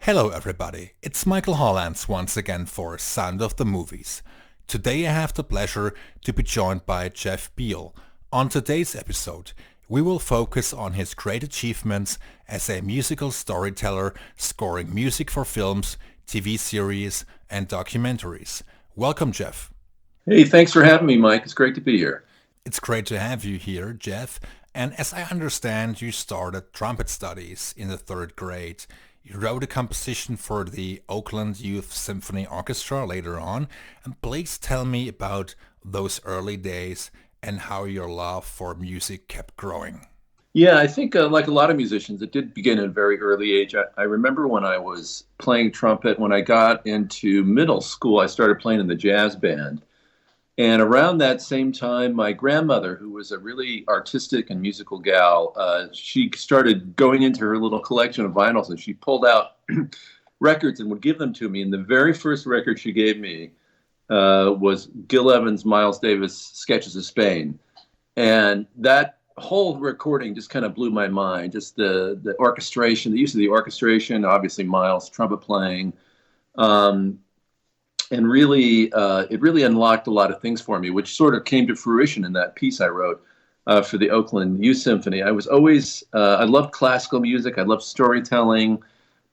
Hello everybody, it's Michael Hollands once again for Sound of the Movies. Today I have the pleasure to be joined by Jeff Beal. On today's episode, we will focus on his great achievements as a musical storyteller, scoring music for films, TV series, and documentaries. Welcome, Jeff. Hey, thanks for having me, Mike. It's great to be here. It's great to have you here, Jeff. And as I understand, you started trumpet studies in the third grade. You wrote a composition for the Oakland Youth Symphony Orchestra later on. And please tell me about those early days and how your love for music kept growing. Yeah, I think like a lot of musicians, it did begin at a very early age. I remember when I was playing trumpet, when I got into middle school, I started playing in the jazz band. And around that same time, my grandmother, who was a really artistic and musical gal, she started going into her little collection of vinyls, and she pulled out records and would give them to me. And the very first record she gave me was Gil Evans' Miles Davis Sketches of Spain. And that whole recording just kind of blew my mind. Just the orchestration, the use of the orchestration, obviously Miles' trumpet playing. And really, it really unlocked a lot of things for me, which sort of came to fruition in that piece I wrote for the Oakland Youth Symphony. I was always, I loved classical music, I loved storytelling,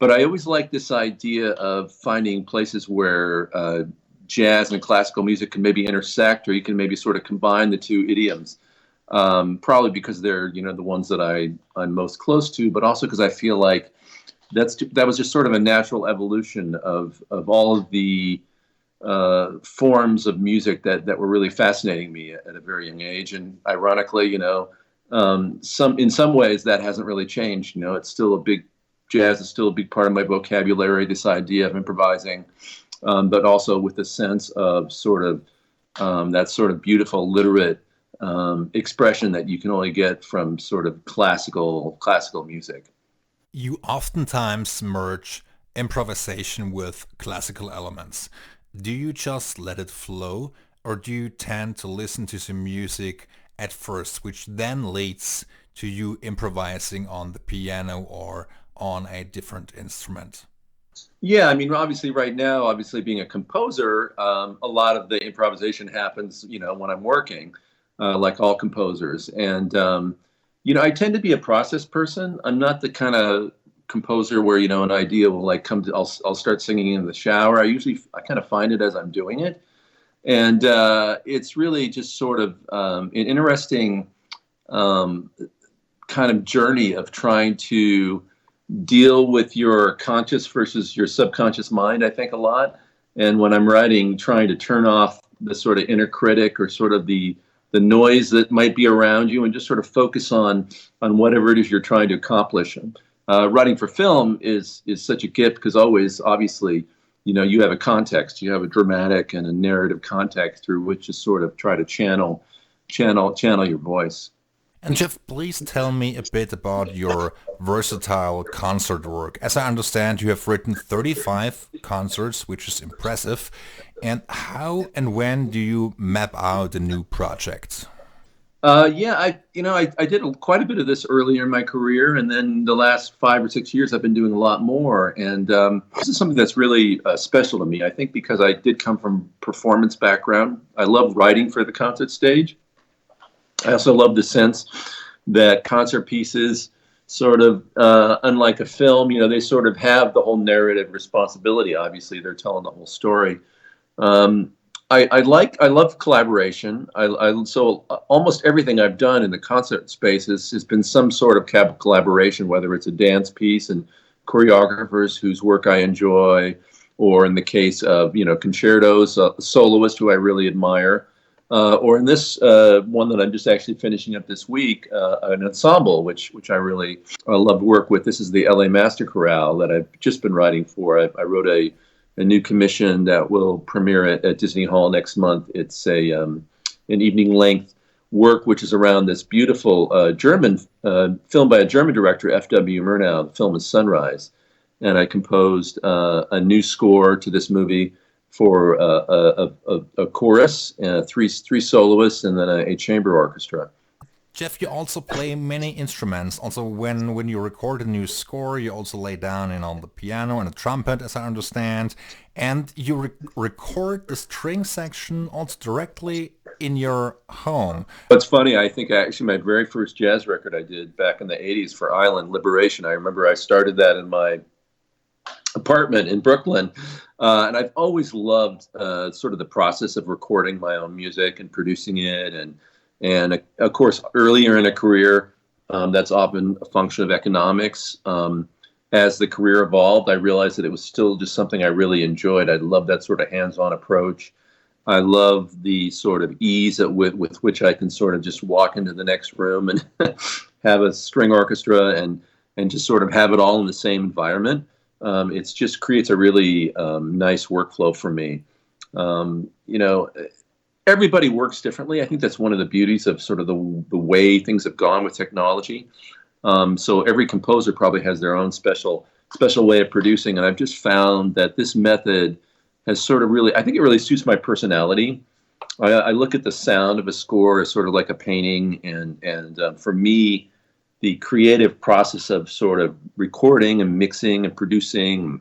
but I always liked this idea of finding places where jazz and classical music can maybe intersect, or you can maybe sort of combine the two idioms. Probably because they're, the ones that I'm most close to, but also because I feel like that was just sort of a natural evolution of all of the forms of music that were really fascinating me at a very young age. And ironically, in some ways that hasn't really changed. It's still jazz is still a big part of my vocabulary, this idea of improvising, but also with a sense of sort of that sort of beautiful literate expression that you can only get from sort of classical music. You oftentimes merge improvisation with classical elements. Do you just let it flow, or do you tend to listen to some music at first, which then leads to you improvising on the piano or on a different instrument? Yeah, I mean, obviously right now, obviously being a composer, a lot of the improvisation happens, when I'm working, like all composers. And, I tend to be a process person. I'm not the kind of composer where an idea will like come to, I'll start singing in the shower. I kind of find it as I'm doing it, and it's really just sort of an interesting kind of journey of trying to deal with your conscious versus your subconscious mind, I think, a lot. And when I'm writing, trying to turn off the sort of inner critic or sort of the noise that might be around you, and just sort of focus on whatever it is you're trying to accomplish. Writing for film is such a gift because always, obviously, you have a context, you have a dramatic and a narrative context through which to sort of try to channel your voice. And Jeff, please tell me a bit about your versatile concert work. As I understand, you have written 35 concerts, which is impressive. And how and when do you map out a new project? Yeah, I did quite a bit of this earlier in my career, and then the last 5 or 6 years I've been doing a lot more. And this is something that's really special to me. I think because I did come from performance background. I love writing for the concert stage. I also love the sense that concert pieces sort of, unlike a film, they sort of have the whole narrative responsibility. Obviously, they're telling the whole story. I love collaboration. So almost everything I've done in the concert space has been some sort of collaboration, whether it's a dance piece and choreographers whose work I enjoy, or in the case of, concertos, a soloist who I really admire, or in this one that I'm just actually finishing up this week, an ensemble, which I really love to work with. This is the LA Master Chorale that I've just been writing for. I wrote a new commission that will premiere at Disney Hall next month. It's an evening length work which is around this beautiful German film by a German director, F.W. Murnau. The film is Sunrise, and I composed a new score to this movie for a chorus, three soloists, and then a chamber orchestra. Jeff, you also play many instruments. Also, when you record a new score, you also lay down in on the piano and the trumpet, as I understand, and you record the string section also directly in your home. What's funny, I think actually my very first jazz record I did back in the 80s for Island Liberation, I remember I started that in my apartment in Brooklyn. And I've always loved sort of the process of recording my own music and producing it. And of course, earlier in a career, that's often a function of economics. As the career evolved, I realized that it was still just something I really enjoyed. I love that sort of hands-on approach. I love the sort of ease with which I can sort of just walk into the next room and have a string orchestra and just sort of have it all in the same environment. It just creates a really nice workflow for me. Everybody works differently. I think that's one of the beauties of sort of the way things have gone with technology. So every composer probably has their own special way of producing. And I've just found that this method has sort of I think it really suits my personality. I look at the sound of a score as sort of like a painting. And for me, the creative process of sort of recording and mixing and producing,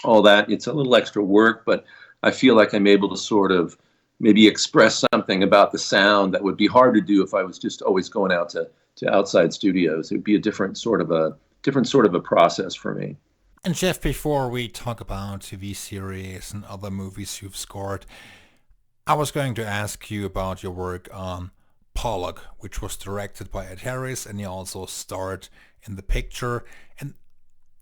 all that, it's a little extra work, but I feel like I'm able to sort of maybe express something about the sound that would be hard to do if I was just always going out to outside studios. It would be a different sort of a process for me. And Jeff, before we talk about TV series and other movies you've scored, I was going to ask you about your work on Pollock, which was directed by Ed Harris, and he also starred in the picture. And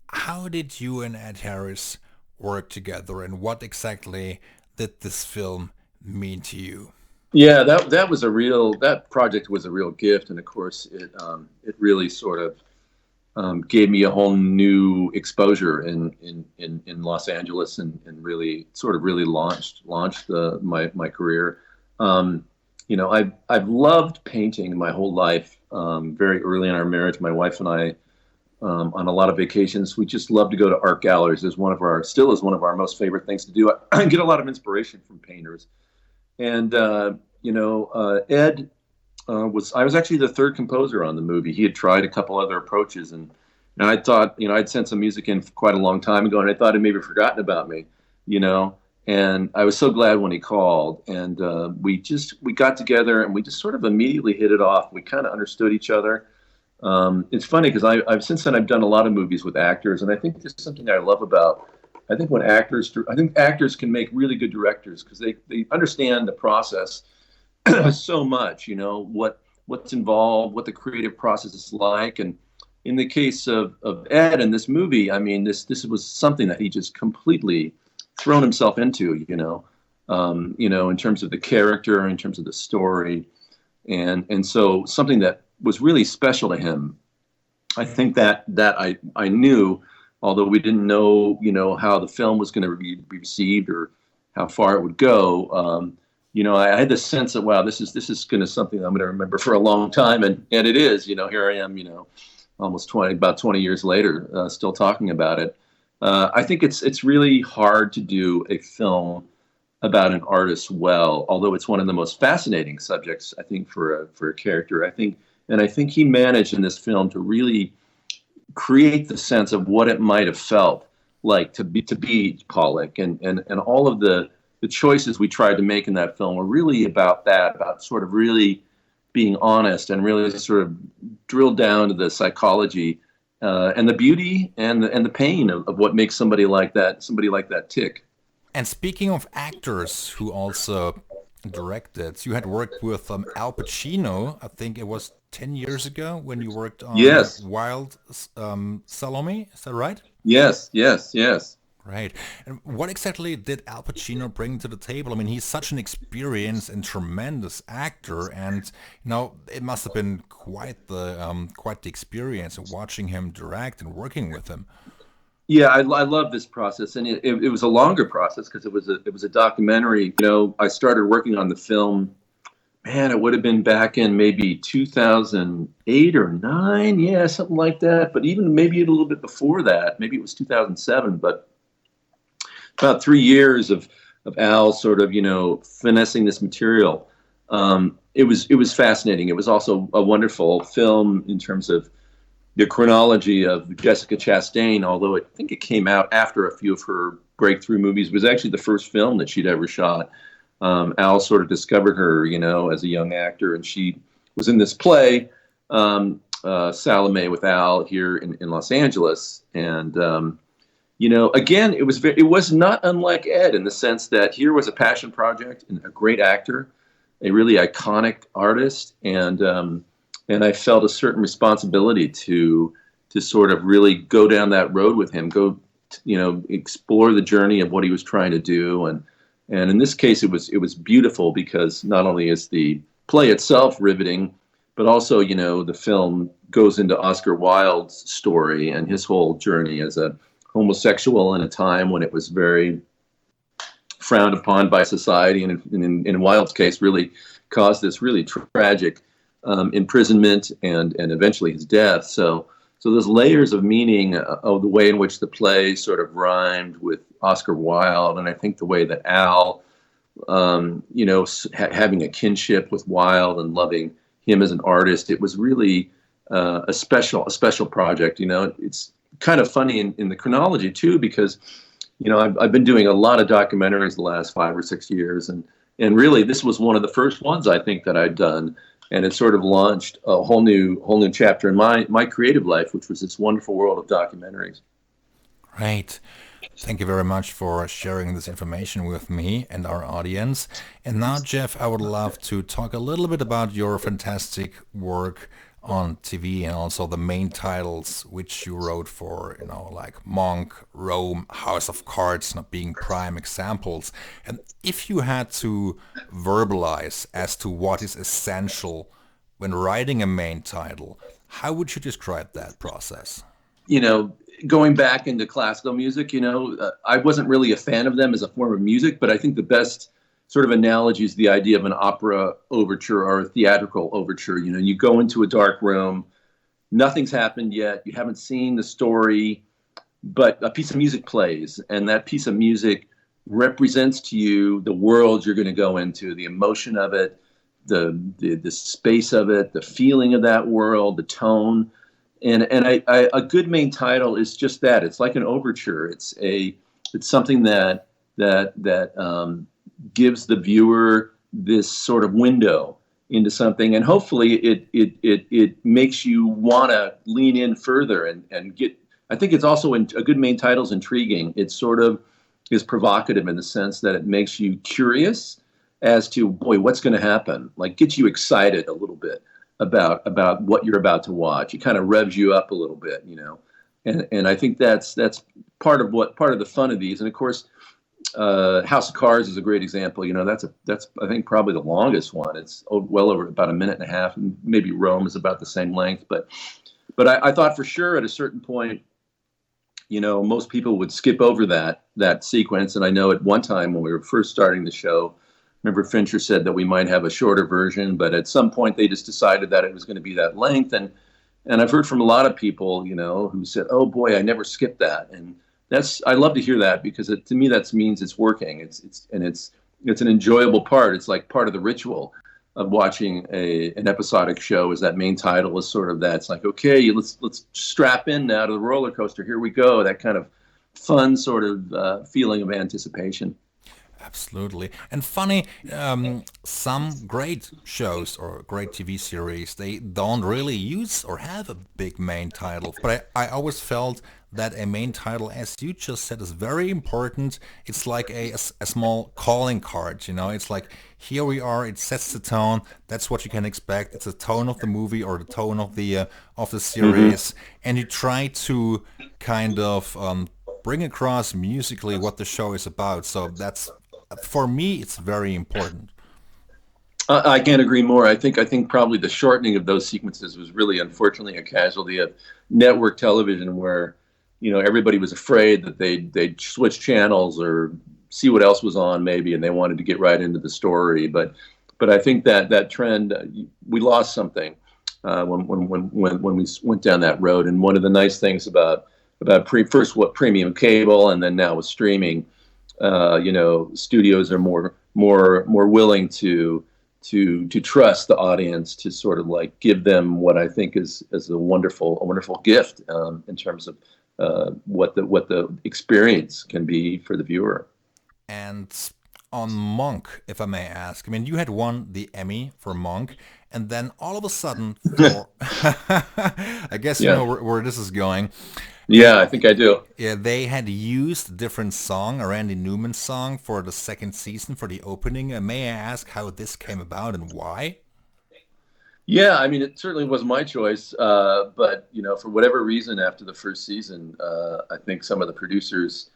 how did you and Ed Harris work together, and what exactly did this film mean to you? Yeah, that project was a real gift, and of course it really sort of gave me a whole new exposure in Los Angeles, and really launched my career. I've loved painting my whole life. Very early in our marriage, my wife and I, on a lot of vacations, we just love to go to art galleries. Still is one of our most favorite things to do. I get a lot of inspiration from painters. And, Ed I was actually the third composer on the movie. He had tried a couple other approaches, and I thought, I'd sent some music in quite a long time ago, and I thought he'd maybe forgotten about me, and I was so glad when he called, and we got together and we just sort of immediately hit it off. We kind of understood each other. It's funny because I've since then I've done a lot of movies with actors, and I think there's something I love about. I think actors can make really good directors because they understand the process so much. What's involved, what the creative process is like, and in the case of Ed in this movie, I mean, this was something that he just completely thrown himself into. In terms of the character, in terms of the story, and so something that was really special to him. I think that I knew, although we didn't know, how the film was going to be received or how far it would go. I had this sense that, wow, this is going to something I'm going to remember for a long time, and it is. Here I am, almost about 20 years later, still talking about it. I think it's really hard to do a film about an artist well, although it's one of the most fascinating subjects, I think, for a character. I think he managed in this film to really create the sense of what it might have felt like to be Pollock, and all of the choices we tried to make in that film were really about sort of really being honest and really sort of drill down to the psychology and the beauty and the pain of what makes somebody like that tick. And speaking of actors who also directed, you had worked with Al Pacino. I think it was 10 years ago when you worked on Wilde Salomé. Is that right? Yes. Right. And what exactly did Al Pacino bring to the table? I mean, he's such an experienced and tremendous actor, and it must have been quite the experience of watching him direct and working with him. Yeah, I love this process, and it was a longer process because it was a documentary. I started working on the film. Man, it would have been back in maybe 2008 or 9, yeah, something like that. But even maybe a little bit before that, maybe it was 2007. But about 3 years of Al sort of finessing this material. It was fascinating. It was also a wonderful film in terms of the chronology of Jessica Chastain, although I think it came out after a few of her breakthrough movies. It was actually the first film that she'd ever shot. Al sort of discovered her, as a young actor, and she was in this play, Salomé with Al here in Los Angeles. And, again, it was not unlike Ed in the sense that here was a passion project and a great actor, a really iconic artist, and I felt a certain responsibility to sort of really go down that road with him, explore the journey of what he was trying to do. And in this case, it was beautiful because not only is the play itself riveting, but also, the film goes into Oscar Wilde's story and his whole journey as a homosexual in a time when it was very frowned upon by society, and in Wilde's case, really caused this really tragic imprisonment and eventually his death. So there's layers of meaning of the way in which the play sort of rhymed with Oscar Wilde, and I think the way that Al, having a kinship with Wilde and loving him as an artist, it was really a special project. It's kind of funny in the chronology too, because I've been doing a lot of documentaries the last 5 or 6 years, and really this was one of the first ones I think that I'd done. And it sort of launched a whole new chapter in my creative life, which was this wonderful world of documentaries. Great. Thank you very much for sharing this information with me and our audience. And now, Jeff, I would love to talk a little bit about your fantastic work on TV and also the main titles which you wrote for, like Monk, Rome, House of Cards, not being prime examples. And if you had to verbalize as to what is essential when writing a main title, how would you describe that process? Going back into classical music, I wasn't really a fan of them as a form of music, but I think the best sort of analogy is the idea of an opera overture or a theatrical overture. You go into a dark room, nothing's happened yet, you haven't seen the story, but a piece of music plays, and that piece of music represents to you the world you're going to go into, the emotion of it, the space of it, the feeling of that world, the tone. And a good main title is just that. It's like an overture. It's something that gives the viewer this sort of window into something, and hopefully it makes you want to lean in further and get. I think it's also a good main title is intriguing. It sort of is provocative in the sense that it makes you curious as to, boy, what's going to happen. Like, gets you excited a little bit about what you're about to watch. It kind of revs you up a little bit, and I think that's part of the fun of these. And of course, House of Cards is a great example. That's I think probably the longest one. It's well over about a minute and a half, and maybe Rome is about the same length. But I thought for sure at a certain point, most people would skip over that sequence. And I know at one time when we were first starting the show, remember Fincher said that we might have a shorter version, but at some point they just decided that it was going to be that length. And I've heard from a lot of people, who said, "Oh boy, I never skipped that." And I love to hear that, because to me that means it's working. It's an enjoyable part. It's like part of the ritual of watching an episodic show. Is that main title is sort of that. It's like, okay, let's strap in now to the roller coaster. Here we go. That kind of fun sort of feeling of anticipation. Absolutely. And funny, some great shows or great TV series, they don't really use or have a big main title. But I always felt that a main title, as you just said, is very important. It's like a small calling card, It's like, here we are, it sets the tone. That's what you can expect. It's the tone of the movie or the tone of the series. Mm-hmm. And you try to kind of bring across musically what the show is about. So that's, for me, it's very important. I can't agree more. I think probably the shortening of those sequences was really, unfortunately, a casualty of network television, where everybody was afraid that they'd switch channels or see what else was on maybe, and they wanted to get right into the story. But I think that trend, we lost something when we went down that road. And one of the nice things about premium cable, and then now with streaming, studios are more willing to to trust the audience to sort of like give them what I think is a wonderful gift in terms of what the experience can be for the viewer. And on Monk, if I may ask, I mean, you had won the Emmy for Monk, and then all of a sudden, for I guess you Yeah. know where this is going. Yeah, I think I do. Yeah, they had used a different song, a Randy Newman song, for the second season for the opening. May I ask how this came about and why? Yeah, I mean, it certainly was my choice, but for whatever reason, after the first season, I think some of the producers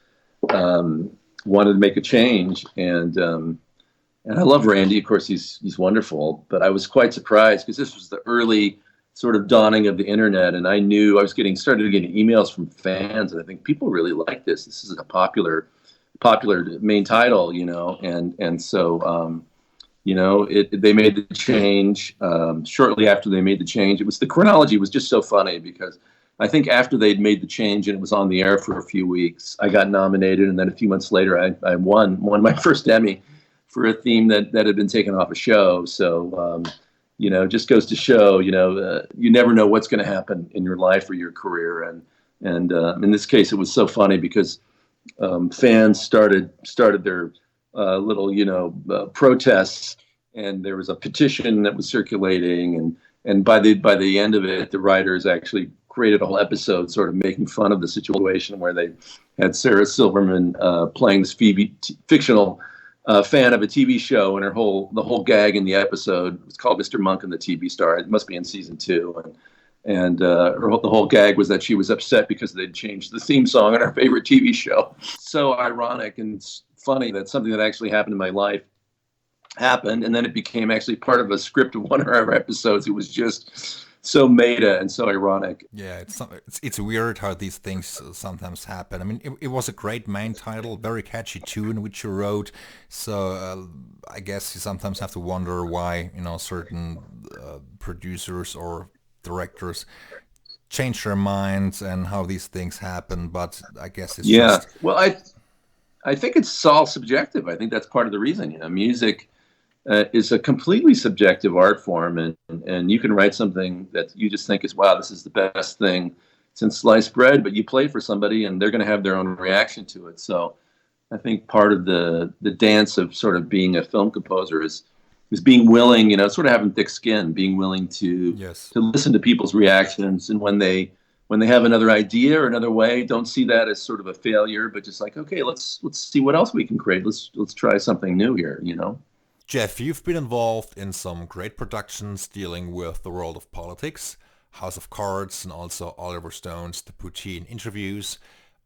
wanted to make a change, and I love Randy. Of course, he's wonderful, but I was quite surprised because this was the early sort of dawning of the internet, and I knew I was started getting emails from fans, and I think people really like this. This is a popular main title, and so. They made the change shortly after they made the change. The chronology was just so funny because I think after they'd made the change and it was on the air for a few weeks, I got nominated, and then a few months later, I won my first Emmy for a theme that had been taken off a show. So, just goes to show, you never know what's going to happen in your life or your career, and in this case, it was so funny because fans started their little protests, and there was a petition that was circulating, and by the end of it, the writers actually created a whole episode sort of making fun of the situation where they had Sarah Silverman playing this fictional fan of a TV show, and the whole gag in the episode was called Mr. Monk and the TV Star. It must be in season 2, and the whole gag was that she was upset because they'd changed the theme song on her favorite TV show. So ironic and funny that something that actually happened in my life happened, and then it became actually part of a script of one of our episodes. It was just so meta and so ironic. Yeah, it's weird how these things sometimes happen. I mean, it was a great main title, very catchy tune which you wrote. So I guess you sometimes have to wonder why certain producers or directors change their minds and how these things happen. But I guess it's just... Well, I think it's all subjective. I think that's part of the reason. Music is a completely subjective art form, and you can write something that you just think is, wow, this is the best thing since sliced bread, but you play for somebody and they're going to have their own reaction to it. So I think part of the dance of sort of being a film composer is being willing, sort of having thick skin, being willing to listen to people's reactions, and when they have another idea or another way, don't see that as sort of a failure, but just like, okay, let's see what else we can create. Let's try something new here, Jeff, you've been involved in some great productions dealing with the world of politics, House of Cards, and also Oliver Stone's The Poutine Interviews.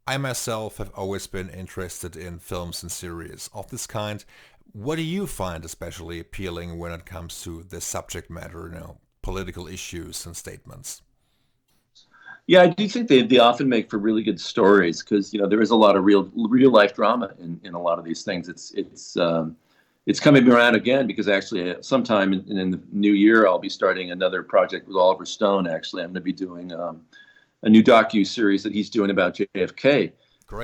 I myself have always been interested in films and series of this kind. What do you find especially appealing when it comes to this subject matter, political issues and statements? Yeah, I do think they often make for really good stories because there is a lot of real life drama in a lot of these things. It's coming around again because actually sometime in the new year I'll be starting another project with Oliver Stone. Actually, I'm going to be doing a new docu-series that he's doing about JFK,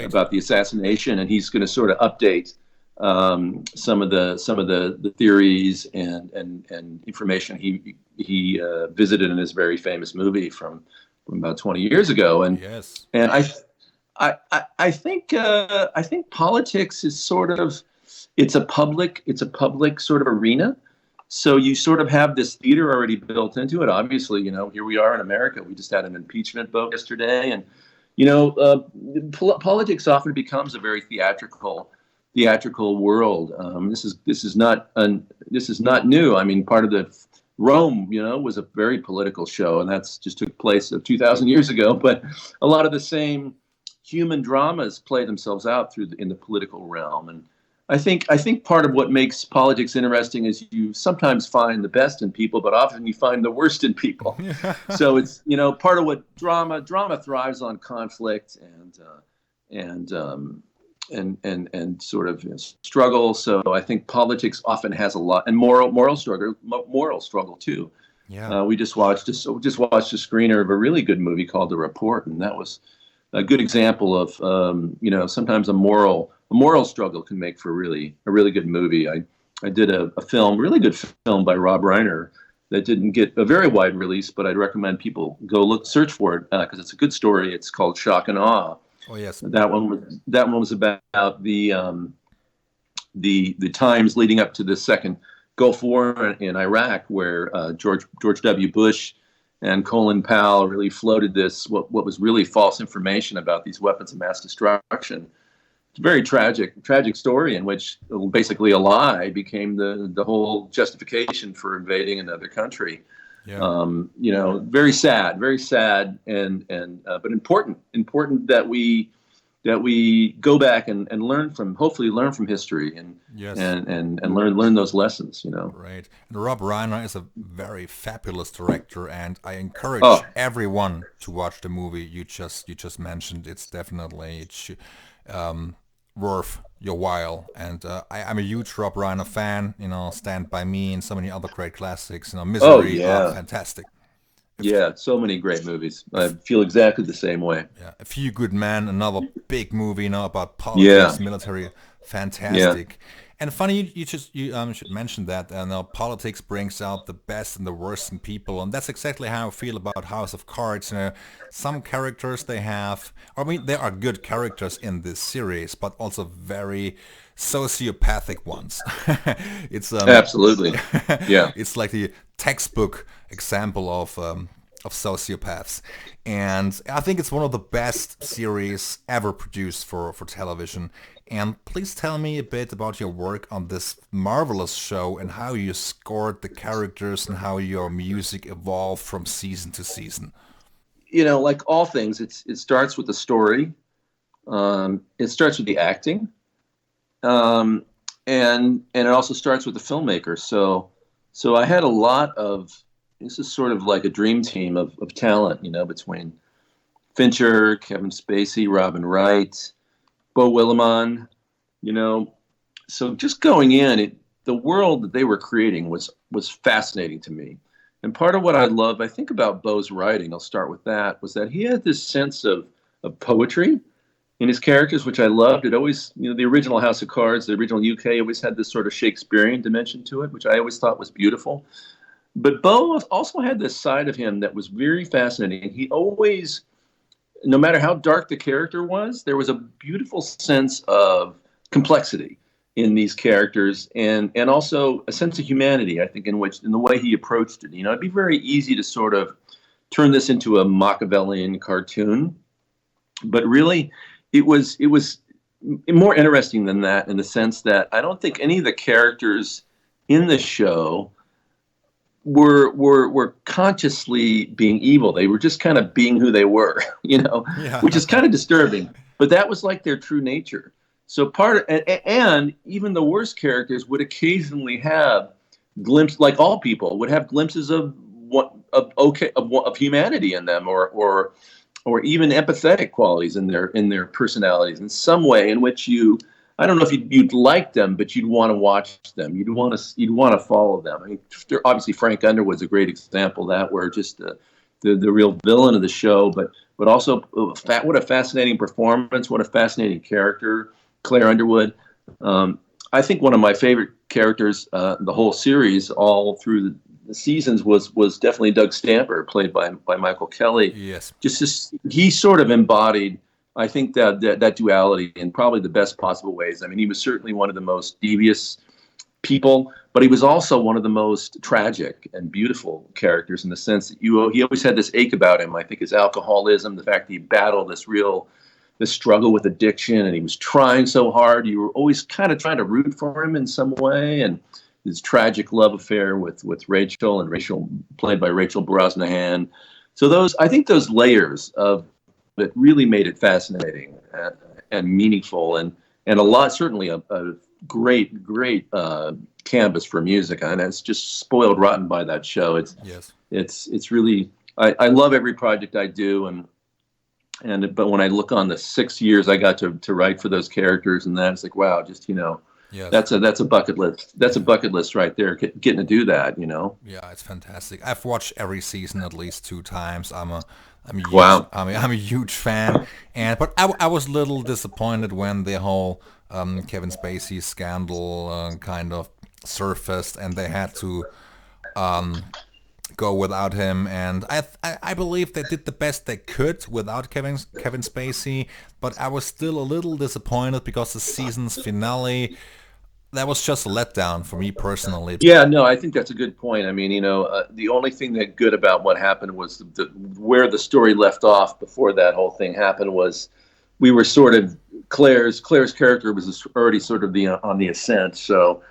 about the assassination, and he's going to sort of update some of the theories and information he visited in his very famous movie from about 20 years ago, and I think politics is sort of it's a public sort of arena, so you sort of have this theater already built into it. Obviously, here we are in America. We just had an impeachment vote yesterday, and politics often becomes a very theatrical world. This is not new. I mean, part of the Rome, was a very political show, and that's just took place 2,000 years ago. But a lot of the same human dramas play themselves out in the political realm. And I think part of what makes politics interesting is you sometimes find the best in people, but often you find the worst in people. So it's part of what drama thrives on conflict and sort of struggle. So I think politics often has a lot, and moral struggle too. Yeah. We just watched a screener of a really good movie called The Report, and that was a good example of sometimes a moral struggle can make for a really good movie. I did a film, really good film by Rob Reiner that didn't get a very wide release, but I'd recommend people go search for it because it's a good story. It's called Shock and Awe. Oh yes. That one was about the times leading up to the second Gulf War in Iraq, where George W. Bush and Colin Powell really floated this what was really false information about these weapons of mass destruction. It's a very tragic story in which basically a lie became the whole justification for invading another country. Yeah. Very sad, and but important that we go back and hopefully learn from history and Yes. and learn those lessons. Right. And Rob Reiner is a very fabulous director, and I encourage Oh, everyone to watch the movie you just mentioned. It's definitely worth your while. And I'm a huge Rob Reiner fan. Stand by Me and so many other great classics. Misery, yeah. fantastic. Yeah, so many great movies. I feel exactly the same way. Yeah, A Few Good Men, another big movie, about Yeah, politics, military, yeah, fantastic. And funny, you should mention that. Politics brings out the best and the worst in people, and that's exactly how I feel about House of Cards. Some characters they have, there are good characters in this series, but also very sociopathic ones. It's absolutely. Yeah. it's like the textbook example of sociopaths, and I think it's one of the best series ever produced for television. And please tell me a bit about your work on this marvelous show and how you scored the characters and how your music evolved from season to season. Like all things, it starts with the story. It starts with the acting, and it also starts with the filmmaker. So I had a lot of. This is sort of like a dream team of talent, between Fincher, Kevin Spacey, Robin Wright, Beau Willimon. So just going in, the world that they were creating was fascinating to me. And part of what I love, I think about Beau's writing, I'll start with that, was that he had this sense of poetry in his characters, which I loved. It always, the original House of Cards, the original UK, always had this sort of Shakespearean dimension to it, which I always thought was beautiful. But Beau also had this side of him that was very fascinating. He always, no matter how dark the character was, there was a beautiful sense of complexity in these characters, and also a sense of humanity, I think, in the way he approached it. It'd be very easy to sort of turn this into a Machiavellian cartoon, but really it was more interesting than that, in the sense that I don't think any of the characters in the show were consciously being evil. They were just kind of being who they were, Yeah. which is kind of disturbing. But that was like their true nature. So and even the worst characters would occasionally have like all people would have glimpses of humanity in them, or even empathetic qualities in their personalities, in some way in which I don't know if you'd like them, but you'd want to watch them. You'd want to follow them. I mean, obviously Frank Underwood's a great example of that, where just the real villain of the show, but also what a fascinating performance, what a fascinating character, Claire Underwood. I think one of my favorite characters, the whole series, all through the seasons, was definitely Doug Stamper, played by Michael Kelly. Yes. He sort of embodied, I think, that duality in probably the best possible ways. I mean, he was certainly one of the most devious people, but he was also one of the most tragic and beautiful characters, in the sense that he always had this ache about him. I think his alcoholism, the fact that he battled this struggle with addiction, and he was trying so hard. You were always kind of trying to root for him in some way, and his tragic love affair with Rachel, played by Rachel Brosnahan. So I think those layers of that really made it fascinating and meaningful, and certainly a great canvas for music. And it's just spoiled rotten by that show. It's really, I love every project I do, but when I look on the 6 years I got to write for those characters, and it's like, wow, just Yes. that's a bucket list. That's a bucket list right there. Getting to do that, Yeah, it's fantastic. I've watched every season at least 2 times. I'm a huge, Wow. I'm a huge fan, but I was a little disappointed when the whole Kevin Spacey scandal kind of surfaced, and they had to go without him. And I believe they did the best they could without Kevin Spacey, but I was still a little disappointed because the season's finale, that was just a letdown for me personally. Yeah, no, I think that's a good point. I mean, the only thing that good about what happened was where the story left off before that whole thing happened was we were sort of Claire's character was already sort of on the ascent, so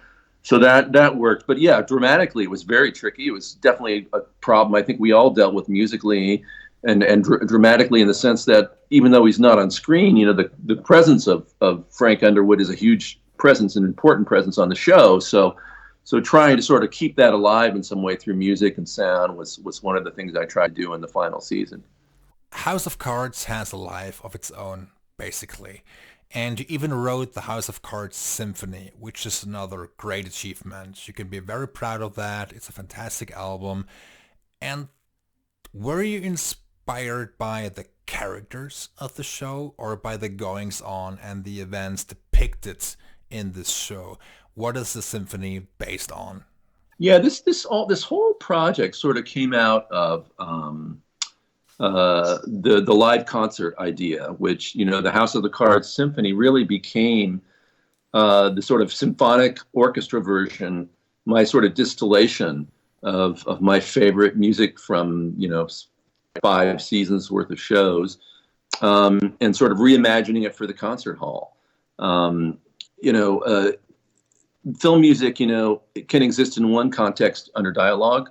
that worked. But yeah, dramatically, it was very tricky. It was definitely a problem I think we all dealt with musically and dramatically in the sense that even though he's not on screen, the presence of Frank Underwood is a huge presence, an important presence on the show. So trying to sort of keep that alive in some way through music and sound was one of the things I tried to do in the final season. House of Cards has a life of its own, basically. And you even wrote the House of Cards Symphony, which is another great achievement. You can be very proud of that. It's a fantastic album. And were you inspired by the characters of the show or by the goings on and the events depicted in this show? What is the symphony based on? Yeah, this whole project sort of came out of the live concert idea, which the House of the Cards Symphony really became the sort of symphonic orchestra version, my sort of distillation of my favorite music from 5 seasons worth of shows, and sort of reimagining it for the concert hall. Film music, it can exist in one context under dialogue,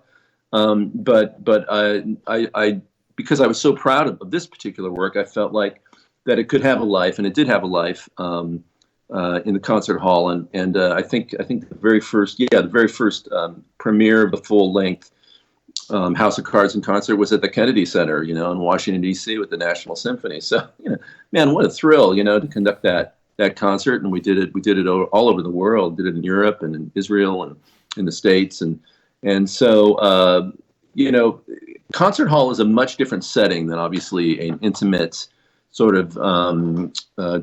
but I because I was so proud of this particular work, I felt like that it could have a life, and it did have a life in the concert hall. And I think the very first premiere of the full length House of Cards in concert was at the Kennedy Center, in Washington D.C. with the National Symphony. So man, what a thrill, to conduct that concert. And we did it all over the world. Did it in Europe and in Israel and in the States, and so concert hall is a much different setting than obviously an intimate sort of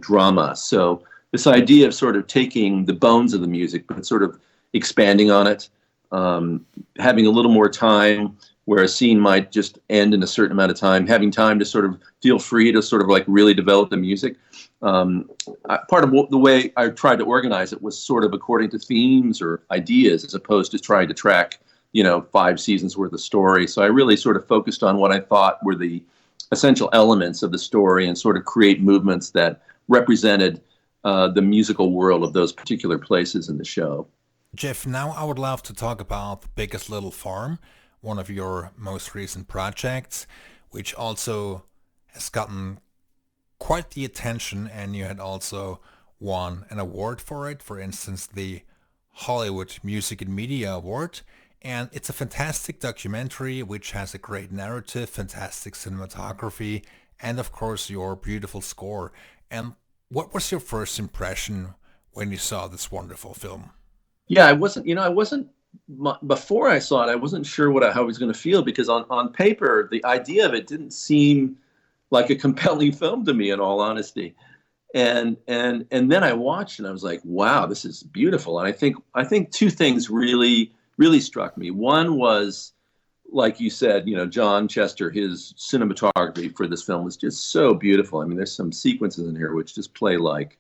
drama. So this idea of sort of taking the bones of the music, but sort of expanding on it, having a little more time where a scene might just end in a certain amount of time, having time to sort of feel free to sort of like really develop the music. Part of the way I tried to organize it was sort of according to themes or ideas, as opposed to trying to track 5 seasons worth of story. So I really sort of focused on what I thought were the essential elements of the story and sort of create movements that represented the musical world of those particular places in the show. Jeff, now I would love to talk about The Biggest Little Farm, one of your most recent projects, which also has gotten quite the attention, and you had also won an award for it, for instance, the Hollywood Music and Media Award. And it's a fantastic documentary which has a great narrative, fantastic cinematography, and of course your beautiful score. And what was your first impression when you saw this wonderful film? Yeah, before I saw it, I wasn't sure how I was going to feel, because on paper, the idea of it didn't seem like a compelling film to me, in all honesty. And then I watched and I was like, wow, this is beautiful. And I think 2 things really struck me. One was, like you said, John Chester, his cinematography for this film was just so beautiful. I mean, there's some sequences in here which just play like,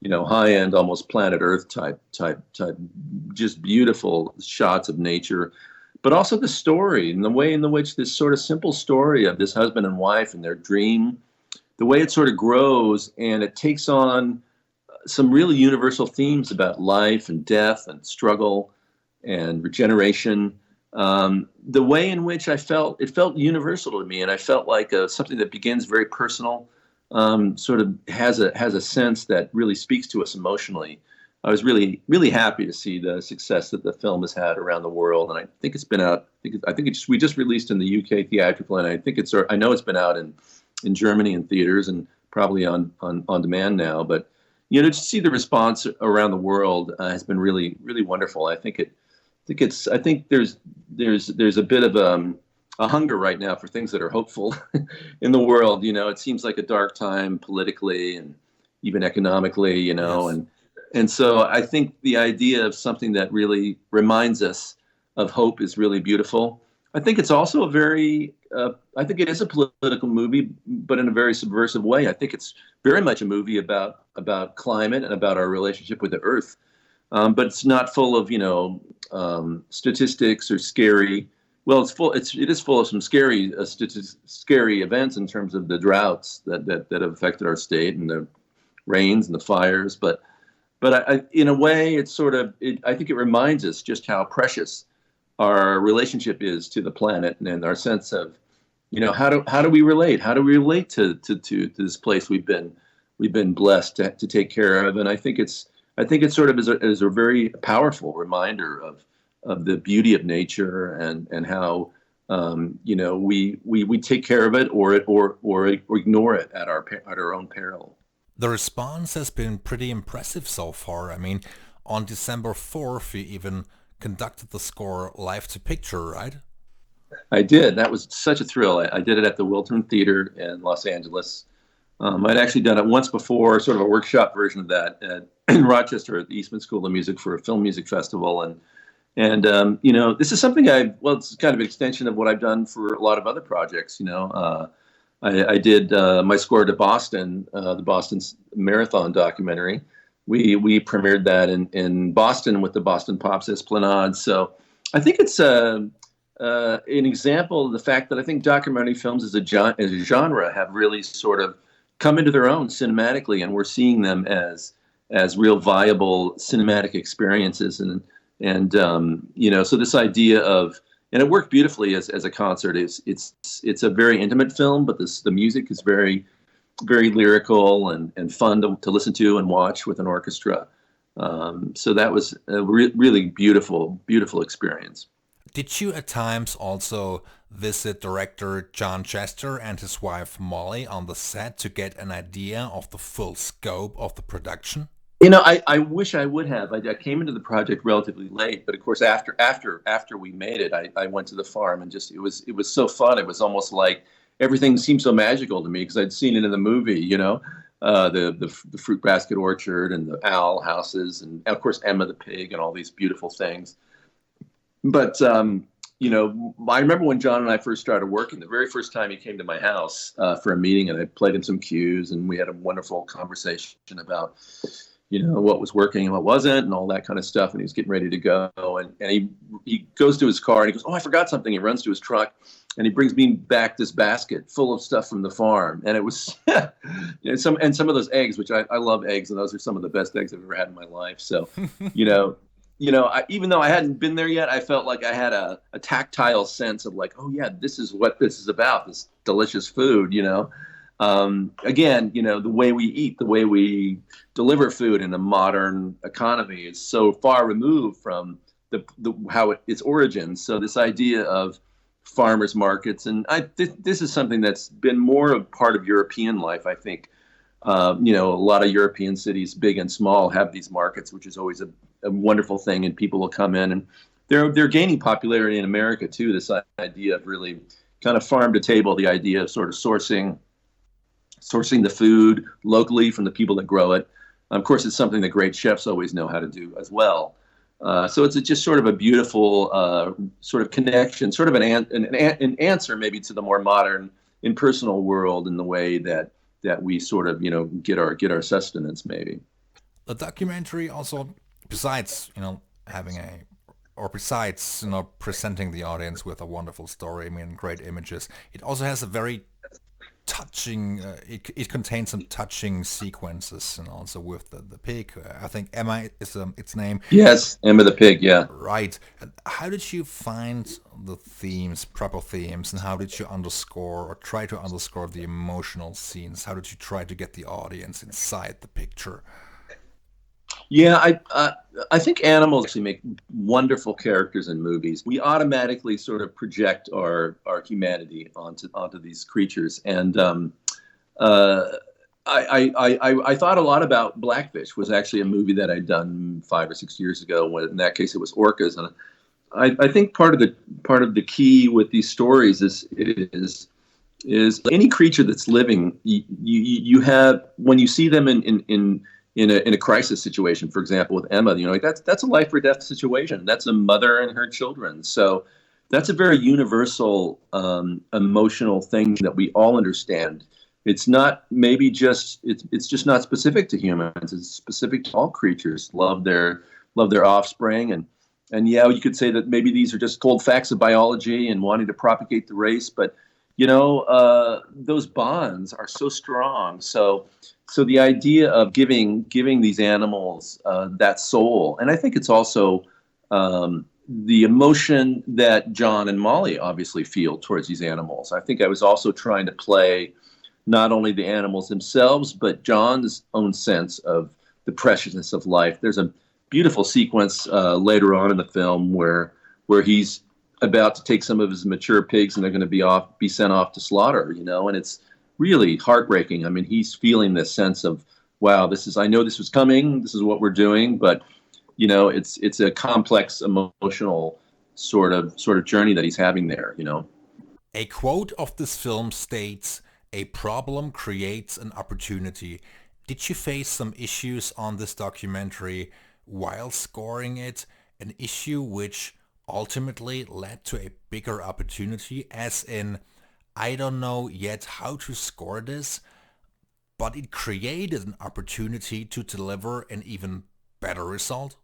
high-end, almost planet Earth type, just beautiful shots of nature. But also the story and the way in which this sort of simple story of this husband and wife and their dream, the way it sort of grows and it takes on some really universal themes about life and death and struggle and regeneration. The way in which it felt universal to me, and I felt like something that begins very personal, sort of has a sense that really speaks to us emotionally. I was really, really happy to see the success that the film has had around the world, and I think it's been out. We just released in the UK theatrical, and I know it's been out in Germany in theaters and probably on demand now. But to see the response around the world has been really, really wonderful. I think there's a bit of a hunger right now for things that are hopeful in the world. It seems like a dark time politically and even economically. Yes. And so I think the idea of something that really reminds us of hope is really beautiful. I think it's also a very, I think it is a political movie, but in a very subversive way. I think it's very much a movie about climate and about our relationship with the earth. But it's not full of, statistics or scary. Well, it is full of some scary, scary events in terms of the droughts that have affected our state and the rains and the fires. But in a way, it's I think it reminds us just how precious our relationship is to the planet and our sense of, how do we relate? How do we relate to this place we've been blessed to take care of? And I think it sort of is a very powerful reminder of the beauty of nature and how we take care of it or ignore it at our own peril. The response has been pretty impressive so far. I mean, on December 4th, you even conducted the score live to picture, right? I did. That was such a thrill. I did it at the Wiltern Theater in Los Angeles. I'd actually done it once before, sort of a workshop version of that in Rochester at the Eastman School of Music for a film music festival. And this is something it's kind of an extension of what I've done for a lot of other projects. I did my score to Boston, the Boston Marathon documentary. We premiered that in Boston with the Boston Pops Esplanade. So I think it's an example of the fact that I think documentary films as a genre have really sort of come into their own cinematically, and we're seeing them as real viable cinematic experiences. So this idea of, and it worked beautifully as a concert. It's a very intimate film, but the music is very, very lyrical and fun to listen to and watch with an orchestra. So that was a really beautiful, beautiful experience. Did you at times also visit director John Chester and his wife Molly on the set to get an idea of the full scope of the production? I wish I would have. I came into the project relatively late, but of course, after we made it, I went to the farm and just it was so fun. It was almost like everything seemed so magical to me because I'd seen it in the movie. The fruit basket orchard and the owl houses, and of course Emma the pig and all these beautiful things. But I remember when John and I first started working. The very first time he came to my house for a meeting, and I played him some cues, and we had a wonderful conversation about what was working and what wasn't and all that kind of stuff. And he was getting ready to go. And he goes to his car and he goes, "Oh, I forgot something." He runs to his truck and he brings me back this basket full of stuff from the farm. And it was some of those eggs, which I love eggs. And those are some of the best eggs I've ever had in my life. So, even though I hadn't been there yet, I felt like I had a tactile sense of like, oh yeah, this is what this is about, this delicious food, Again, the way we eat, the way we deliver food in a modern economy is so far removed from its origins. So this idea of farmers markets, and this is something that's been more a part of European life. I think, a lot of European cities, big and small, have these markets, which is always a wonderful thing, and people will come in, and they're gaining popularity in America too. This idea of really kind of farm to table, the idea of sort of sourcing the food locally from the people that grow it. Of course, it's something that great chefs always know how to do as well. So it's just sort of a beautiful sort of connection, sort of an answer maybe to the more modern, impersonal world in the way that we sort of get our sustenance maybe. The documentary also, besides presenting the audience with a wonderful story, I mean, great images, it also has a very touching, it contains some touching sequences, and also with the pig. I think Emma is its name. Yes, Emma the pig, yeah. Right. How did you find the proper themes, and how did you try to underscore the emotional scenes? How did you try to get the audience inside the picture? Yeah, I think animals actually make wonderful characters in movies. We automatically sort of project our humanity onto these creatures, and I thought a lot about Blackfish. Was actually a movie that I'd done 5 or 6 years ago. When in that case it was orcas, and I think part of the key with these stories is any creature that's living. You have, when you see them in in a crisis situation, for example, with Emma, like that's a life or death situation. That's a mother and her children. So that's a very universal emotional thing that we all understand. It's not maybe just it's just not specific to humans. It's specific to all creatures. Love their offspring, and yeah, you could say that maybe these are just cold facts of biology and wanting to propagate the race, but those bonds are so strong. So the idea of giving these animals that soul, and I think it's also the emotion that John and Molly obviously feel towards these animals. I think I was also trying to play not only the animals themselves, but John's own sense of the preciousness of life. There's a beautiful sequence later on in the film where he's about to take some of his mature pigs and they're going to be sent off to slaughter, and it's really heartbreaking. I mean, he's feeling this sense of, wow, I know this was coming, this is what we're doing, but it's a complex emotional sort of journey that he's having there. A quote of this film states, "A problem creates an opportunity." Did you face some issues on this documentary while scoring it, an issue which ultimately led to a bigger opportunity, as in, I don't know yet how to score this, but it created an opportunity to deliver an even better result?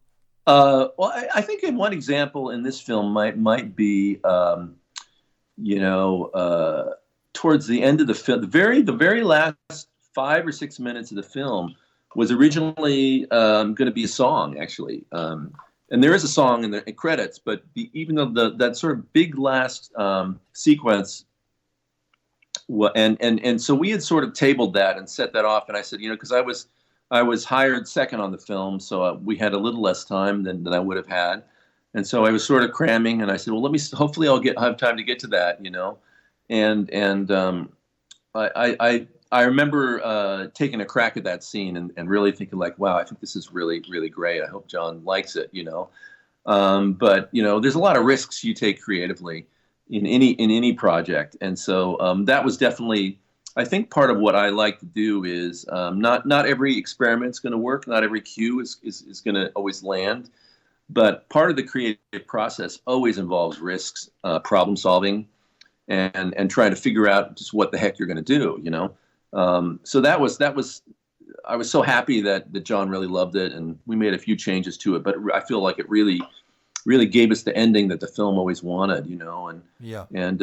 Well, I think one example in this film might be, towards the end of the film, the very last 5 or 6 minutes of the film was originally going to be a song, actually. And there is a song in the credits, but even though that sort of big last sequence, and so we had sort of tabled that and set that off. And I said, because I was hired second on the film, so we had a little less time than I would have had. And so I was sort of cramming, and I said, well, hopefully I'll have time to get to that, And I remember taking a crack at that scene and really thinking like, wow, I think this is really, really great. I hope John likes it, But there's a lot of risks you take creatively in any project, and so that was definitely, I think, part of what I like to do is not every experiment's going to work, not every cue is going to always land, but part of the creative process always involves risks, problem solving, and trying to figure out just what the heck you're going to do, So that was I was so happy that John really loved it, and we made a few changes to it, but I feel like it really gave us the ending that the film always wanted, and Yeah. and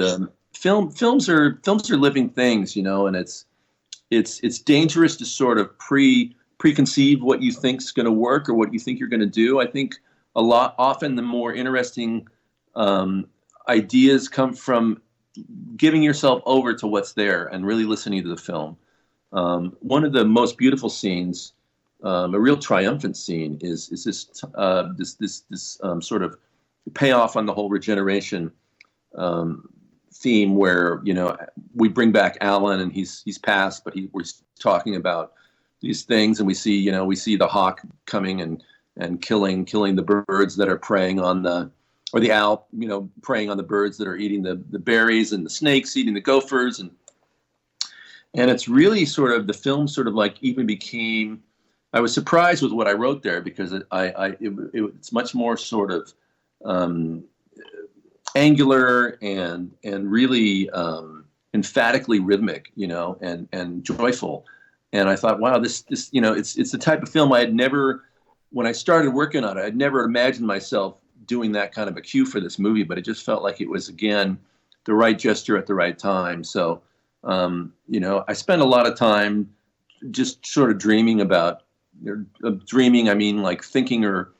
films are living things, and it's dangerous to sort of preconceive what you think's going to work or what you think you're going to do. I think often the more interesting ideas come from giving yourself over to what's there and really listening to the film. One of the most beautiful scenes, a real triumphant scene, is this sort of payoff on the whole regeneration theme, where we bring back Alan and he's passed, but we're talking about these things, and we see the hawk coming and killing the birds that are preying on or the owl, preying on the birds that are eating the berries, and the snakes eating the gophers, and it's really sort of, the film sort of like even became, I was surprised with what I wrote there, because it's much more sort of angular and really emphatically rhythmic, and joyful. And I thought, wow, this it's the type of film I had never, when I started working on it, I'd never imagined myself doing that kind of a cue for this movie, but it just felt like it was, again, the right gesture at the right time. So, I spent a lot of time just sort of dreaming about, I mean, like thinking or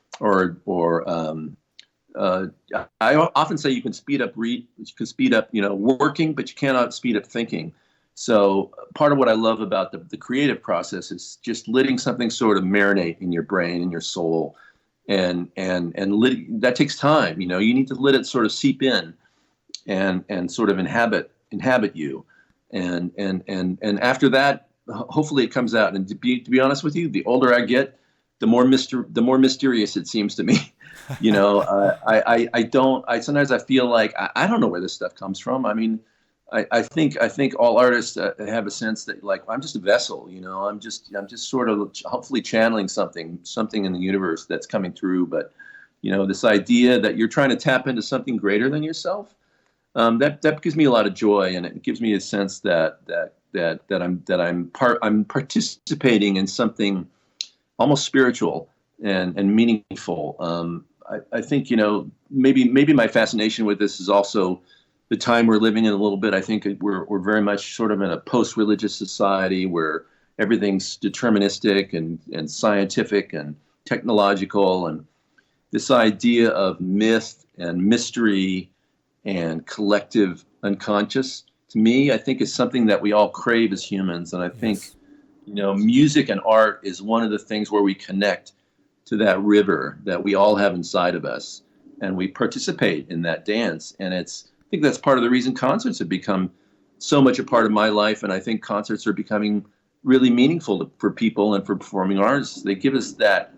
I often say you can speed up working, but you cannot speed up thinking. So part of what I love about the creative process is just letting something sort of marinate in your brain and your soul, and that takes time. You need to let it sort of seep in and sort of inhabit you, and after that, hopefully it comes out. And to be honest with you, the older I get, the more mysterious it seems to me. I sometimes I feel like I don't know where this stuff comes from. I mean, I think all artists have a sense that like I'm just a vessel, you know. I'm just sort of hopefully channeling something in the universe that's coming through. But you know, this idea that you're trying to tap into something greater than yourself, that gives me a lot of joy, and it gives me a sense that I'm participating in something almost spiritual and meaningful. I think, you know, maybe my fascination with this is also the time we're living in a little bit. I think we're very much sort of in a post-religious society where everything's deterministic and scientific and technological, and this idea of myth and mystery and collective unconscious, to me, I think is something that we all crave as humans. And I think, you know, music and art is one of the things where we connect to that river that we all have inside of us, and we participate in that dance. And I think that's part of the reason concerts have become so much a part of my life. And I think concerts are becoming really meaningful for people and for performing artists. They give us that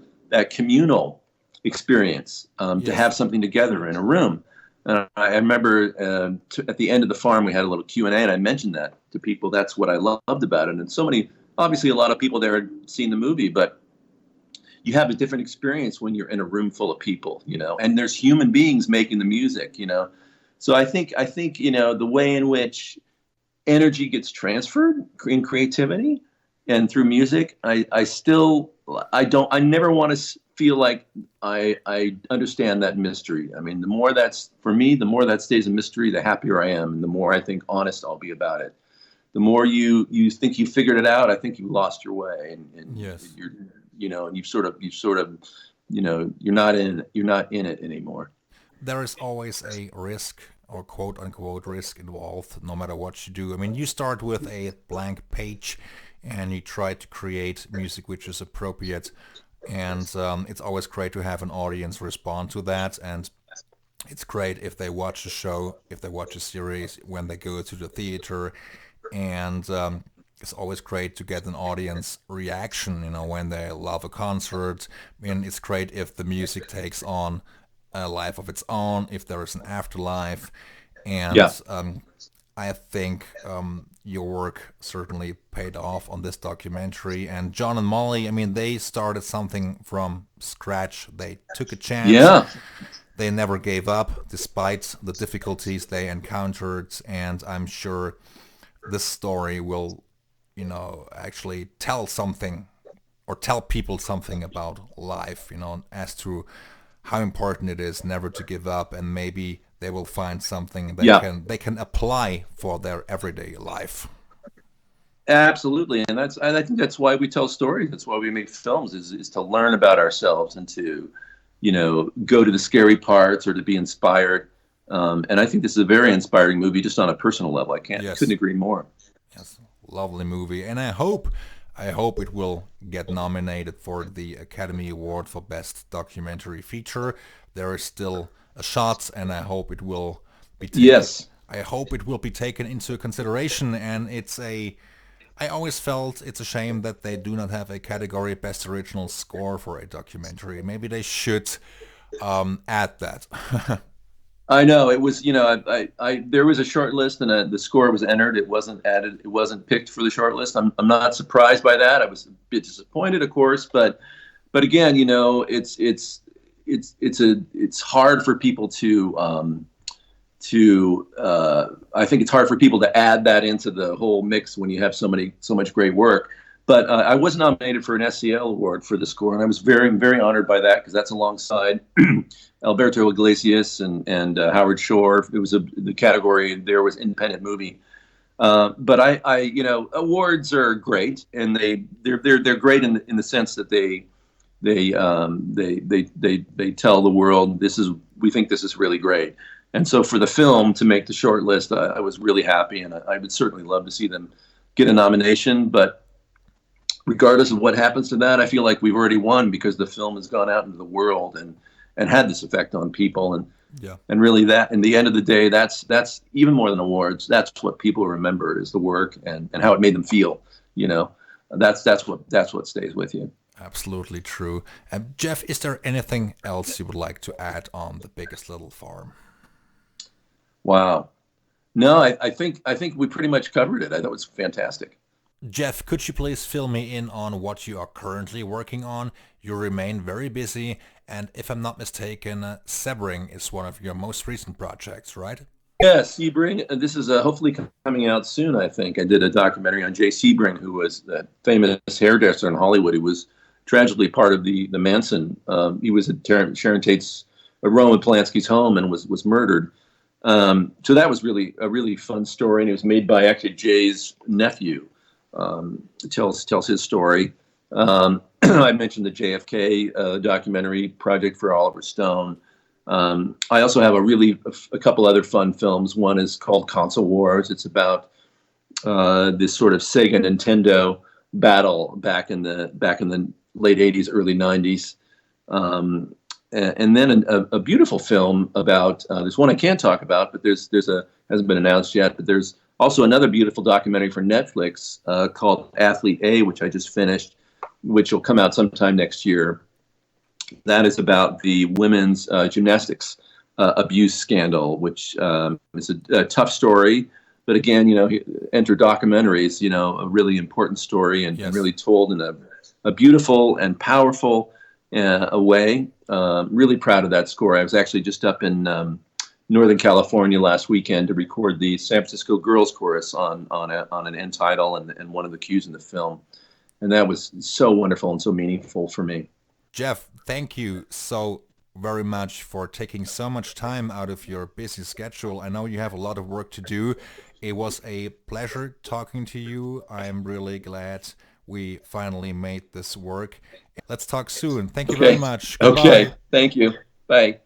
communal experience, to have something together in a room. I remember at the end of the farm, we had a little Q&A, and I mentioned that to people. That's what I loved about it. And obviously a lot of people there had seen the movie, but you have a different experience when you're in a room full of people, you know, and there's human beings making the music, you know. So I think, you know, the way in which energy gets transferred in creativity and through music, I never want to feel like I understand that mystery. I mean, the more that stays a mystery, the happier I am, and the more I think honest I'll be about it. The more you think you figured it out, I think you lost your way, and you're, you know, and you've sort of, you know, you're not in it anymore. There is always a risk, or quote unquote risk, involved, no matter what you do. I mean, you start with a blank page and you try to create music which is appropriate, and it's always great to have an audience respond to that. And it's great if they watch a show, if they watch a series, when they go to the theater, and it's always great to get an audience reaction, you know, when they love a concert. I mean, it's great if the music takes on a life of its own, if there is an afterlife. And I think your work certainly paid off on this documentary. And John and Molly, I mean, they started something from scratch. They took a chance. Yeah. They never gave up despite the difficulties they encountered. And I'm sure this story will, you know, actually tell something, or tell people something about life, you know, as to how important it is never to give up, and maybe they will find something they can apply for their everyday life. Absolutely, and I think that's why we tell stories. That's why we make films, is to learn about ourselves and to, you know, go to the scary parts or to be inspired. And I think this is a very inspiring movie, just on a personal level. I couldn't agree more. Yes, lovely movie, and I hope it will get nominated for the Academy Award for Best Documentary Feature. There is still a shot, and I hope it will be taken. Yes. I hope it will be taken into consideration, and I always felt it's a shame that they do not have a category Best Original Score for a documentary. Maybe they should add that. I know it was, you know, there was a short list, and the score was entered. It wasn't added. It wasn't picked for the short list. I'm not surprised by that. I was a bit disappointed, of course, but again, you know, it's hard for people I think it's hard for people to add that into the whole mix when you have so much great work. But I was nominated for an SCL award for the score, and I was very, very honored by that, because that's alongside Alberto Iglesias and Howard Shore. It was the category there was independent movie. But I you know, awards are great, and they're great in the sense that they tell the world we think this is really great. And so for the film to make the short list, I was really happy, and I would certainly love to see them get a nomination. But regardless of what happens to that, I feel like we've already won, because the film has gone out into the world and had this effect on people. And really, that, in the end of the day, that's even more than awards. That's what people remember, is the work and how it made them feel. You know, that's what stays with you. Absolutely true. Jeff, is there anything else you would like to add on The Biggest Little Farm? Wow. No, I think we pretty much covered it. I thought it was fantastic. Jeff, could you please fill me in on what you are currently working on? You remain very busy, and if I'm not mistaken, Sebring is one of your most recent projects, right? Yeah, Sebring. This is hopefully coming out soon. I think I did a documentary on Jay Sebring, who was that famous hairdresser in Hollywood. Who was tragically part of the Manson. He was at Sharon Tate's, Roman Polanski's home, and was murdered. So that was really a really fun story, and it was made by actually Jay's nephew. Tells his story. I mentioned the JFK documentary project for Oliver Stone. I also have a couple other fun films. One is called Console Wars. It's about this sort of Sega Nintendo battle back in the late '80s, early '90s. And then a beautiful film about there's one I can't talk about, but there's hasn't been announced yet. But there's also another beautiful documentary for Netflix called Athlete A, which I just finished, which will come out sometime next year. That is about the women's gymnastics abuse scandal, which is a tough story. But again, enter documentaries, a really important story and, Yes. and really told in a beautiful and powerful way. Really proud of that score. I was actually just up in Northern California last weekend to record the San Francisco Girls Chorus on an end title and one of the cues in the film. And that was so wonderful and so meaningful for me. Jeff, thank you so very much for taking so much time out of your busy schedule. I know you have a lot of work to do. It was a pleasure talking to you. I'm really glad we finally made this work. Let's talk soon. Thank you very much. Goodbye. Okay. Thank you. Bye.